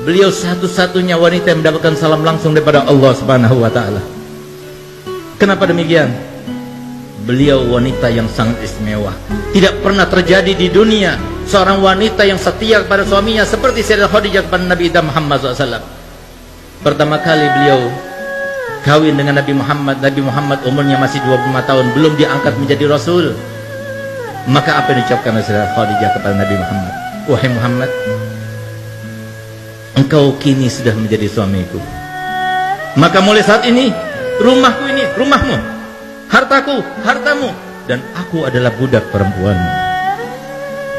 Beliau satu-satunya wanita yang mendapatkan salam langsung daripada Allah Subhanahu wa taala. Kenapa demikian? Beliau wanita yang sangat istimewa. Tidak pernah terjadi di dunia seorang wanita yang setia kepada suaminya seperti Sayyidah Khadijah kepada Nabi Muhammad SAW. Pertama kali beliau kawin dengan Nabi Muhammad. Nabi Muhammad umurnya masih 25 tahun, belum diangkat menjadi Rasul. Maka apa yang diucapkan oleh Sayyidah Khadijah kepada Nabi Muhammad? Wahai Muhammad, engkau kini sudah menjadi suamiku. Maka mulai saat ini, rumahku ini rumahmu, hartaku hartamu, dan aku adalah budak perempuanmu.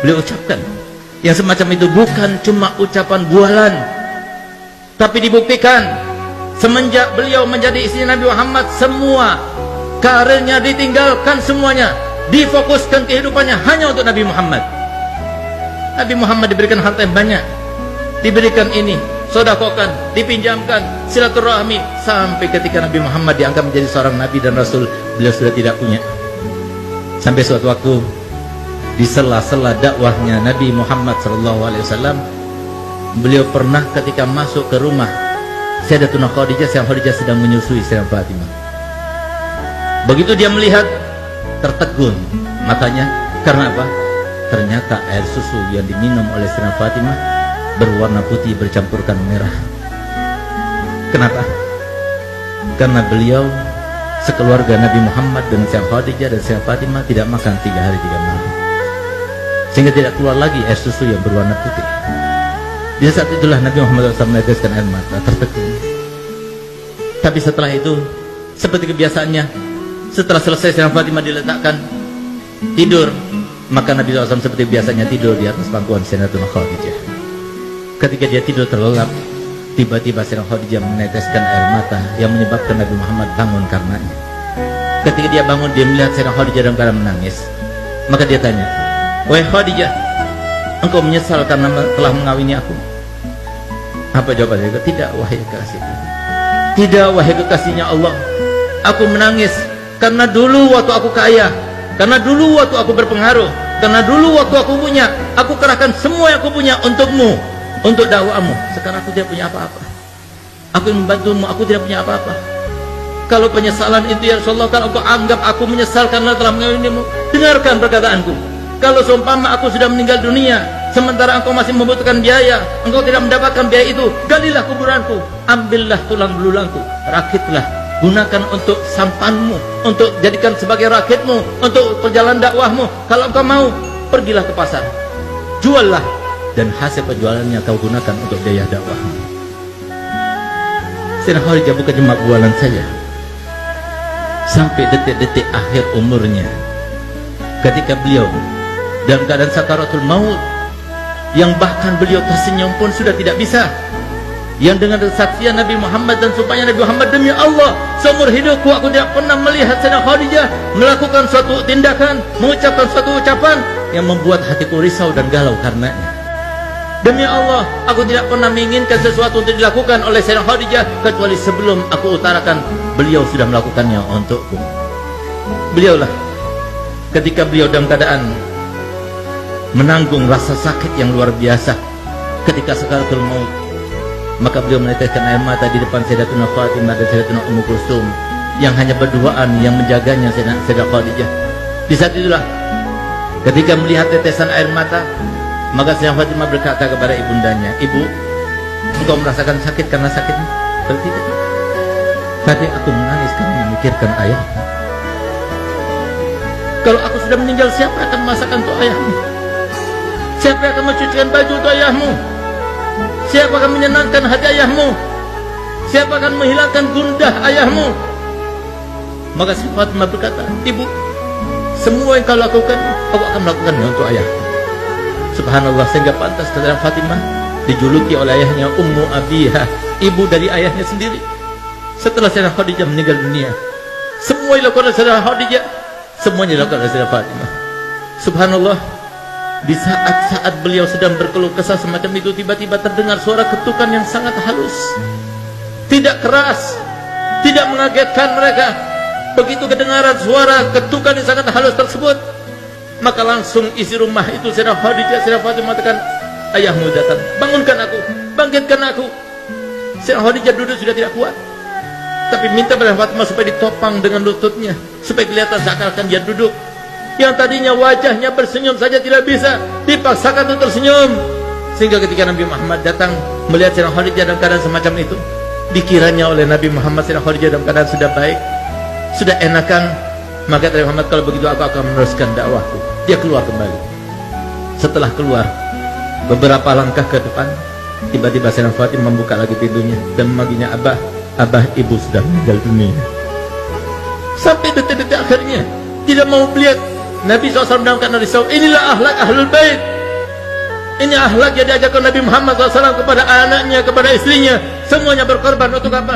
Beliau ucapkan yang semacam itu bukan cuma ucapan bualan, tapi dibuktikan semenjak beliau menjadi istri Nabi Muhammad, semua karirnya ditinggalkan, semuanya difokuskan kehidupannya hanya untuk Nabi Muhammad. Nabi Muhammad diberikan harta yang banyak, diberikan ini, sodakokan, dipinjamkan, silaturahmi, sampai ketika Nabi Muhammad diangkat menjadi seorang Nabi dan Rasul, beliau sudah tidak punya. Sampai suatu waktu di sela-sela dakwahnya Nabi Muhammad SAW, beliau pernah ketika masuk ke rumah Sayyidatuna Khadijah, Sayyidah Khadijah sedang menyusui Sayyidah Fatimah. Begitu dia melihat, tertegun matanya. Karena apa? Ternyata air susu yang diminum oleh Sayyidah Fatimah berwarna putih bercampurkan merah. Kenapa? Karena beliau sekeluarga Nabi Muhammad dan Sayyidah Khadijah dan Sayyidah Fatimah tidak makan 3 hari 3 malam, sehingga tidak keluar lagi air susu yang berwarna putih. Di saat itulah Nabi Muhammad SAW meneteskan air mata, tertegun. Tapi setelah itu, seperti kebiasaannya, setelah selesai Sayyidah Fatimah diletakkan tidur, maka Nabi SAW seperti biasanya tidur di atas pangkuan Sayyidatuna Khadijah. Ketika dia tidur terlelap, tiba-tiba Sayyidah Khadijah meneteskan air mata yang menyebabkan Nabi Muhammad bangun karenanya. Ketika dia bangun, dia melihat Sayyidah Khadijah dalam keadaan menangis. Maka dia tanya, "Wahai Khadijah, engkau menyesal karena telah mengawini aku?" Apa jawabannya? "Tidak, wahai kekasih. Tidak, wahai kekasihnya Allah. Aku menangis karena dulu waktu aku kaya, karena dulu waktu aku berpengaruh, karena dulu waktu aku punya, aku kerahkan semua yang aku punya untukmu, untuk dakwamu. Sekarang aku tidak punya apa-apa. Aku yang membantumu, aku tidak punya apa-apa. Kalau penyesalan itu ya Rasulullah, kalau engkau anggap aku menyesal karena telah mengawinimu, dengarkan perkataanku. Kalau seumpama aku sudah meninggal dunia, sementara engkau masih membutuhkan biaya, engkau tidak mendapatkan biaya itu, galilah kuburanku, ambillah tulang belulangku, rakitlah, gunakan untuk sampanmu, untuk jadikan sebagai rakitmu, untuk perjalanan dakwahmu. Kalau engkau mau, pergilah ke pasar, juallah, dan hasil penjualannya kau gunakan untuk biaya dakwahmu." Sayyidah Khadijah bukan cuma bualan saja. Sampai detik-detik akhir umurnya, ketika beliau dalam keadaan sakaratul maut, yang bahkan beliau tersenyum pun sudah tidak bisa, yang dengan kesaksian Nabi Muhammad dan sumpahnya Nabi Muhammad, "Demi Allah, seumur hidupku aku tidak pernah melihat Sayyidah Khadijah melakukan suatu tindakan, mengucapkan suatu ucapan yang membuat hatiku risau dan galau karenanya. Demi Allah, aku tidak pernah menginginkan sesuatu untuk dilakukan oleh Sayyidah Khadijah kecuali sebelum aku utarakan, beliau sudah melakukannya untukku." Beliaulah ketika beliau dalam keadaan menanggung rasa sakit yang luar biasa ketika sakaratul maut, maka beliau meneteskan air mata di depan Sayyidatuna Fatimah dan Sayyidatuna Ummu Kulsum yang hanya berduaan yang menjaganya Sayyidah Khadijah. Di saat itulah ketika melihat tetesan air mata, maka Sayyidah Fatimah berkata kepada ibundanya, "Ibu, engkau merasakan sakit karena sakitmu?" "Tidak. Tadi aku menangis karena memikirkan ayahmu. Kalau aku sudah meninggal, siapa akan masakan untuk ayahmu? Siapa akan mencucikan baju untuk ayahmu? Siapa akan menyenangkan hati ayahmu? Siapa akan menghilangkan gundah ayahmu?" Maka Sayyidah Fatimah berkata, "Ibu, semua yang kau lakukan, aku akan melakukannya untuk ayahku." Subhanallah, sehingga pantas Sayyidah Fatimah dijuluki oleh ayahnya Ummu Abiha, ibu dari ayahnya sendiri. Setelah Sayyidah Khadijah meninggal dunia, semua yang dilakukan oleh Sayyidah Khadijah, semuanya dilakukan oleh Sayyidah Fatimah. Subhanallah, di saat-saat beliau sedang berkeluh kesah semacam itu, tiba-tiba terdengar suara ketukan yang sangat halus, tidak keras, tidak mengagetkan mereka. Begitu kedengaran suara ketukan yang sangat halus tersebut, maka langsung isi rumah itu Sayyidah Khadijah, Sayyidah Fatimah mengatakan, ayahmu datang, bangunkan aku, bangkitkan aku. Sayyidah Khadijah duduk sudah tidak kuat, tapi minta pada Fatimah supaya ditopang dengan lututnya, supaya kelihatan seakan-akan dia duduk. Yang tadinya wajahnya bersenyum saja tidak bisa, dipaksakan untuk tersenyum. Sehingga ketika Nabi Muhammad datang melihat Sayyidah Khadijah dalam keadaan semacam itu, dikiranya oleh Nabi Muhammad Sayyidah Khadijah dalam keadaan sudah baik, sudah enakan. Maka Nabi Muhammad, kalau begitu aku akan meneruskan dakwahku. Dia keluar kembali. Setelah keluar beberapa langkah ke depan, tiba-tiba Sayyidah Fatimah membuka lagi pintunya dan memanggilnya, Abah, Abah, ibu sudah meninggal dunia. Sampai detik-detik akhirnya tidak mau melihat Nabi SAW dalam keadaan risau. Inilah akhlak ahlul bait. Ini akhlak yang diajarkan Nabi Muhammad SAW kepada anaknya, kepada istrinya. Semuanya berkorban untuk apa?